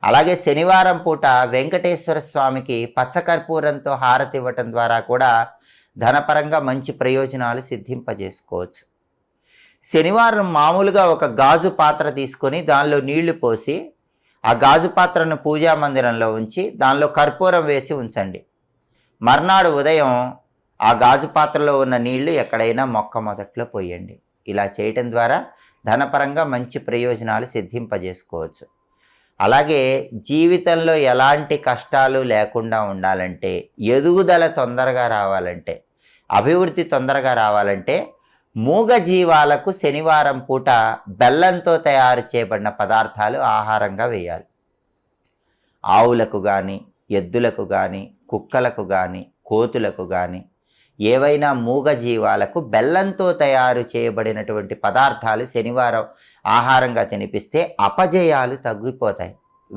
అలాగే శనివారం పూట వెంకటేశ్వర స్వామికి పచ్చకర్పూరంతో హారతి ఇవ్వటం ద్వారా కూడా ధనపరంగా మంచి ప్రయోజనాలు సిద్ధింపజేసుకోవచ్చు. శనివారం మామూలుగా ఒక గాజు పాత్ర తీసుకొని దానిలో నీళ్లు పోసి ఆ గాజు పాత్రను పూజా మందిరంలో ఉంచి దానిలో కర్పూరం వేసి ఉంచండి. మర్నాడు ఉదయం ఆ గాజు పాత్రలో ఉన్న నీళ్లు ఎక్కడైనా మొక్క మొదట్లో పోయండి. ఇలా చేయటం ద్వారా ధనపరంగా మంచి ప్రయోజనాలు సిద్ధింపజేసుకోవచ్చు. అలాగే జీవితంలో ఎలాంటి కష్టాలు లేకుండా ఉండాలంటే, ఎదుగుదల తొందరగా రావాలంటే, అభివృద్ధి తొందరగా రావాలంటే మూగ జీవాలకు శనివారం పూట బెల్లంతో తయారు చేయబడిన పదార్థాలు ఆహారంగా వేయాలి. ఆవులకు కానీ, ఎద్దులకు కానీ, కుక్కలకు కానీ, కోతులకు కానీ ఏవైనా మూగ జీవాలకు బెల్లంతో తయారు చేయబడినటువంటి పదార్థాలు శనివారం ఆహారంగా తినిపిస్తే అపజయాలు తగ్గిపోతాయి.